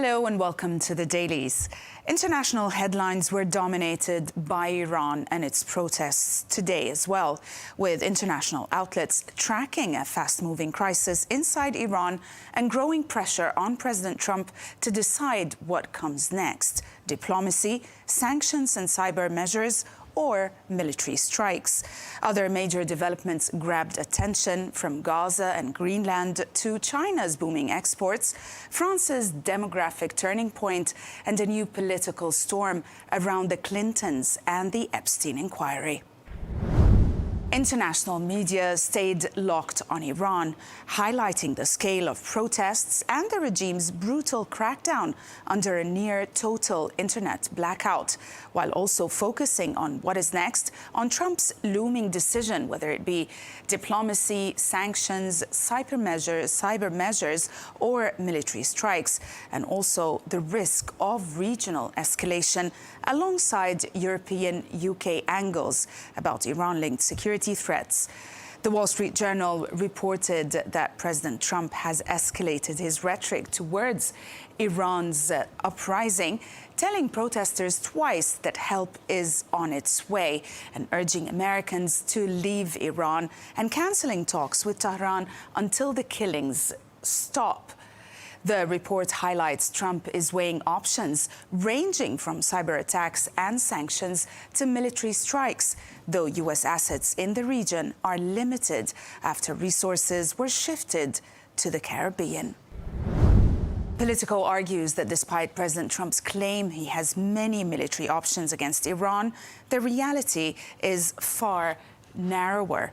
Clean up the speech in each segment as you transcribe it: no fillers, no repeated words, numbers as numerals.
Hello and welcome to the Dailies. International headlines were dominated by Iran and its protests today as well, with international outlets tracking a fast-moving crisis inside Iran and growing pressure on President Trump to decide what comes next: diplomacy, sanctions and cyber measures, or military strikes. Other major developments grabbed attention, from Gaza and Greenland to China's booming exports, France's demographic turning point, and a new political storm around the Clintons and the Epstein inquiry. International media stayed locked on Iran, highlighting the scale of protests and the regime's brutal crackdown under a near-total internet blackout, while also focusing on what is next, on Trump's looming decision, whether it be diplomacy, sanctions, cyber measures, or military strikes, and also the risk of regional escalation, alongside European UK angles about Iran-linked security threats. The Wall Street Journal reported that President Trump has escalated his rhetoric towards Iran's uprising, telling protesters twice that help is on its way and urging Americans to leave Iran and cancelling talks with Tehran until the killings stop. The report highlights Trump is weighing options ranging from cyber attacks and sanctions to military strikes, though U.S. assets in the region are limited after resources were shifted to the Caribbean. Politico argues that despite President Trump's claim he has many military options against Iran, the reality is far narrower.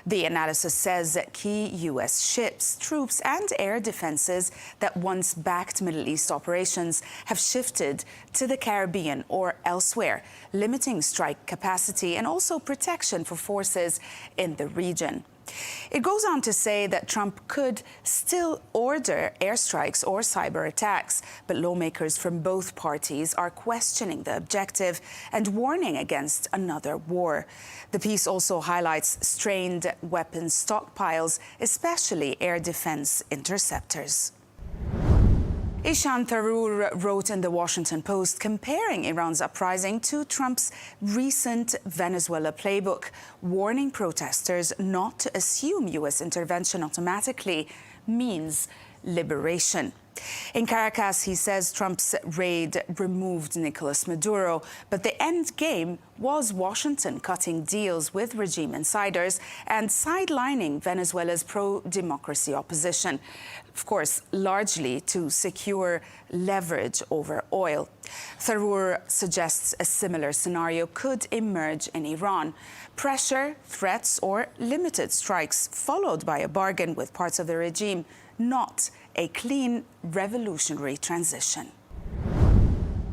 The analysis says that key U.S. ships, troops and air defenses that once backed Middle East operations have shifted to the Caribbean or elsewhere, limiting strike capacity and also protection for forces in the region. It goes on to say that Trump could still order airstrikes or cyber attacks, but lawmakers from both parties are questioning the objective and warning against another war. The piece also highlights strained weapons stockpiles, especially air defense interceptors. Ishan Tharoor wrote in the Washington Post comparing Iran's uprising to Trump's recent Venezuela playbook, warning protesters not to assume U.S. intervention automatically means liberation. In Caracas, he says Trump's raid removed Nicolas Maduro, but the end game was Washington cutting deals with regime insiders and sidelining Venezuela's pro-democracy opposition, of course, largely to secure leverage over oil. Tharoor suggests a similar scenario could emerge in Iran: pressure, threats, or limited strikes, followed by a bargain with parts of the regime, not a clean revolutionary transition.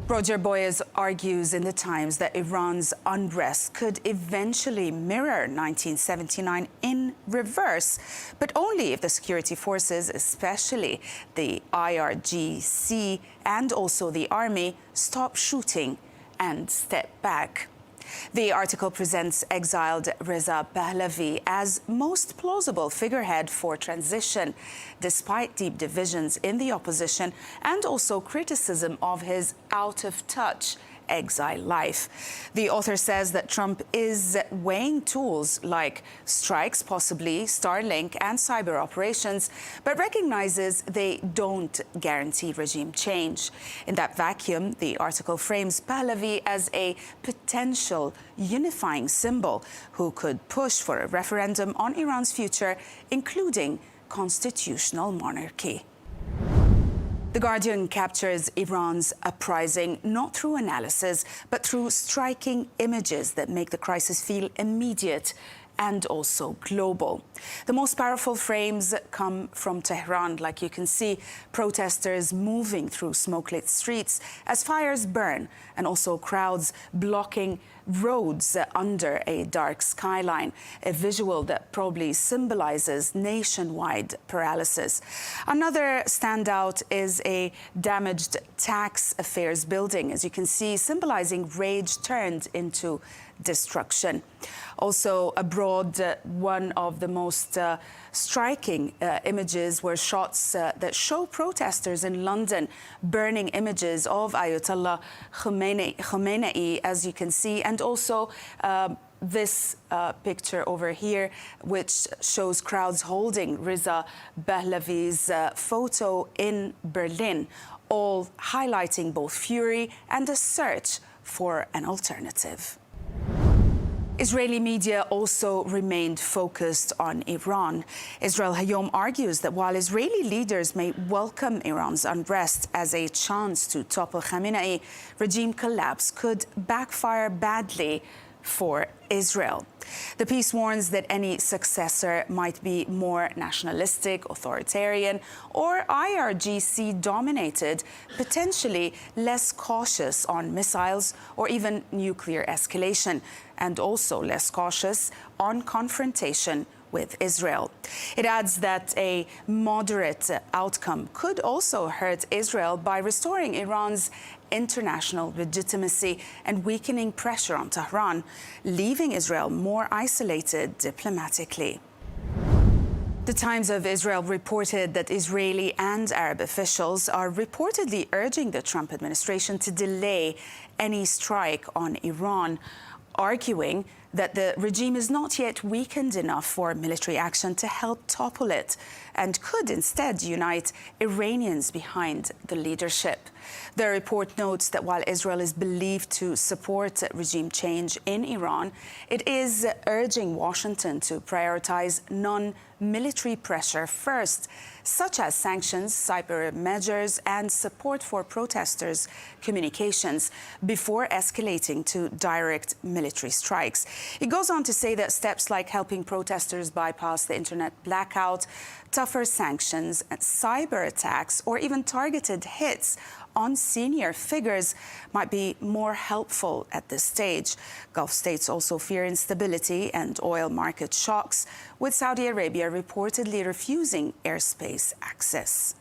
Roger Boyes argues in The Times that Iran's unrest could eventually mirror 1979 in reverse, but only if the security forces, especially the IRGC and also the army, stop shooting and step back. The article presents exiled Reza Pahlavi as most plausible figurehead for transition, despite deep divisions in the opposition and also criticism of his out-of-touch exile life. The author says that Trump is weighing tools like strikes, possibly Starlink and cyber operations, but recognizes they don't guarantee regime change. In that vacuum, the article frames Pahlavi as a potential unifying symbol who could push for a referendum on Iran's future, including constitutional monarchy. The Guardian captures Iran's uprising not through analysis, but through striking images that make the crisis feel immediate and also global. The most powerful frames come from Tehran, like you can see protesters moving through smoke-lit streets as fires burn, and also crowds blocking roads under a dark skyline, a visual that probably symbolizes nationwide paralysis. Another standout is a damaged tax affairs building, as you can see, symbolizing rage turned into destruction. Also, a broad abroad. One of the most striking images were shots that show protesters in London burning images of Ayatollah Khamenei, as you can see, and also this picture over here, which shows crowds holding Reza Pahlavi's photo in Berlin, all highlighting both fury and a search for an alternative. Israeli media also remained focused on Iran. Israel Hayom argues that while Israeli leaders may welcome Iran's unrest as a chance to topple Khamenei, regime collapse could backfire badly for Israel. The piece warns that any successor might be more nationalistic, authoritarian, or IRGC-dominated, potentially less cautious on missiles or even nuclear escalation, and also less cautious on confrontation with Israel. It adds that a moderate outcome could also hurt Israel by restoring Iran's international legitimacy and weakening pressure on Tehran, leaving Israel more isolated diplomatically. The Times of Israel reported that Israeli and Arab officials are reportedly urging the Trump administration to delay any strike on Iran, arguing that the regime is not yet weakened enough for military action to help topple it and could instead unite Iranians behind the leadership. The report notes that while Israel is believed to support regime change in Iran, it is urging Washington to prioritize non-military pressure first, such as sanctions, cyber measures, and support for protesters' communications before escalating to direct military strikes. It goes on to say that steps like helping protesters bypass the internet blackout, tougher sanctions, cyber attacks, or even targeted hits on senior figures might be more helpful at this stage. Gulf states also fear instability and oil market shocks, with Saudi Arabia reportedly refusing airspace access.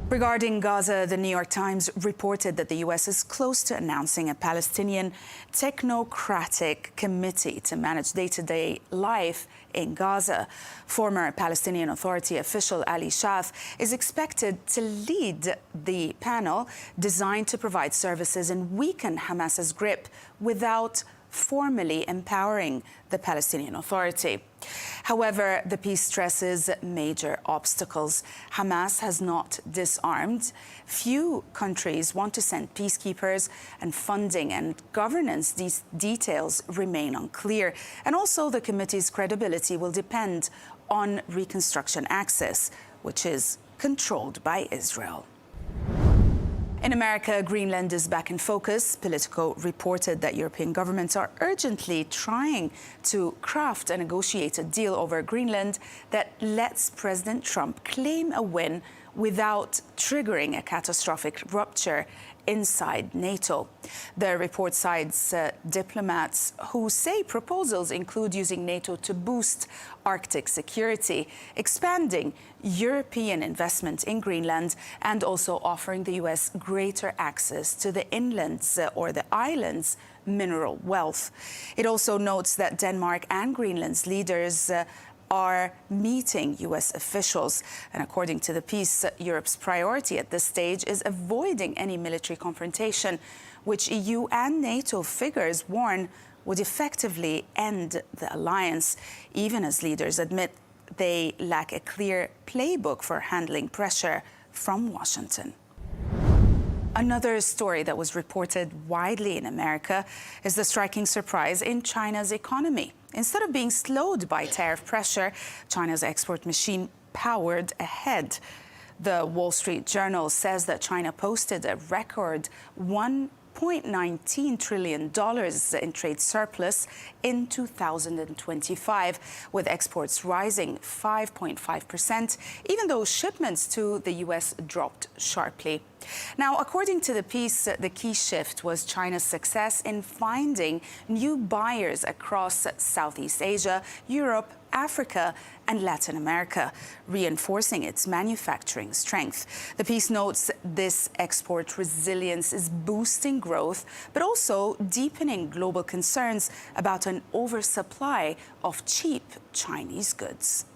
Regarding Gaza, the New York Times reported that the U.S. is close to announcing a Palestinian technocratic committee to manage day-to-day life in Gaza. Former Palestinian Authority official Ali Shaf is expected to lead the panel designed to provide services and weaken Hamas's grip without formally empowering the Palestinian Authority. However, the piece stresses major obstacles. Hamas has not disarmed. Few countries want to send peacekeepers, and funding and governance details remain unclear. And also, the committee's credibility will depend on reconstruction access, which is controlled by Israel. In America, Greenland is back in focus. Politico reported that European governments are urgently trying to craft a negotiated deal over Greenland that lets President Trump claim a win without triggering a catastrophic rupture inside NATO. The report cites diplomats who say proposals include using NATO to boost Arctic security, expanding European investment in Greenland, and also offering the U.S. greater access to the inlands or the islands' mineral wealth. It also notes that Denmark and Greenland's leaders are meeting U.S. officials. And according to the piece, Europe's priority at this stage is avoiding any military confrontation, which EU and NATO figures warn would effectively end the alliance, even as leaders admit they lack a clear playbook for handling pressure from Washington. Another story that was reported widely in America is the striking surprise in China's economy. Instead of being slowed by tariff pressure, China's export machine powered ahead. The Wall Street Journal says that China posted a record $1.19 trillion in trade surplus in 2025, with exports rising 5.5%, even though shipments to the U.S. dropped sharply. Now, according to the piece, the key shift was China's success in finding new buyers across Southeast Asia, Europe, Africa and Latin America, reinforcing its manufacturing strength. The piece notes this export resilience is boosting growth, but also deepening global concerns about an oversupply of cheap Chinese goods.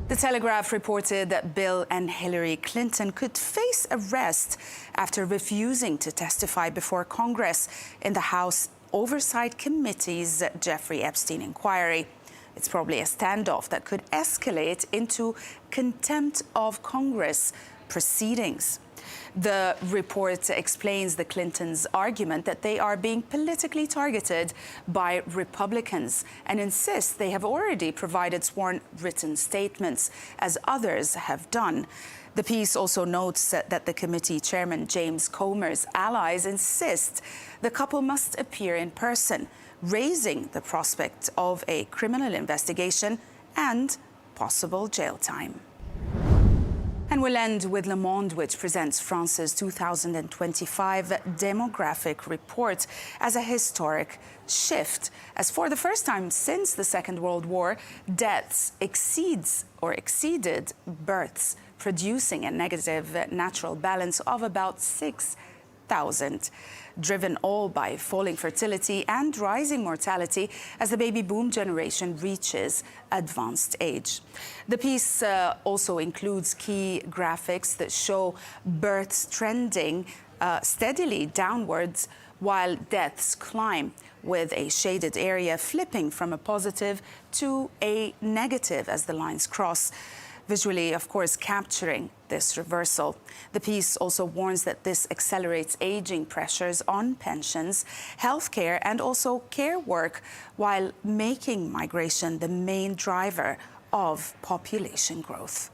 The Telegraph reported that Bill and Hillary Clinton could face arrest after refusing to testify before Congress in the House Oversight Committee's Jeffrey Epstein inquiry. It's probably a standoff that could escalate into contempt of Congress proceedings. The report explains the Clintons' argument that they are being politically targeted by Republicans and insists they have already provided sworn written statements, as others have done. The piece also notes that the committee chairman James Comer's allies insist the couple must appear in person, raising the prospect of a criminal investigation and possible jail time. And we'll end with Le Monde, which presents France's 2025 demographic report as a historic shift, as for the first time since the Second World War, deaths exceeded births, producing a negative natural balance of about 6,000, driven all by falling fertility and rising mortality as the baby boom generation reaches advanced age. The piece also includes key graphics that show births trending steadily downwards while deaths climb, with a shaded area flipping from a positive to a negative as the lines cross, visually, of course, capturing this reversal. The piece also warns that this accelerates aging pressures on pensions, healthcare, and also care work, while making migration the main driver of population growth.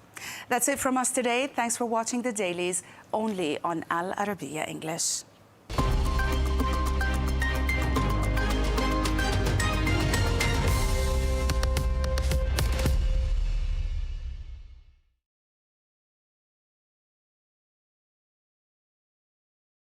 That's it from us today. Thanks for watching the Dailies, only on Al Arabiya English.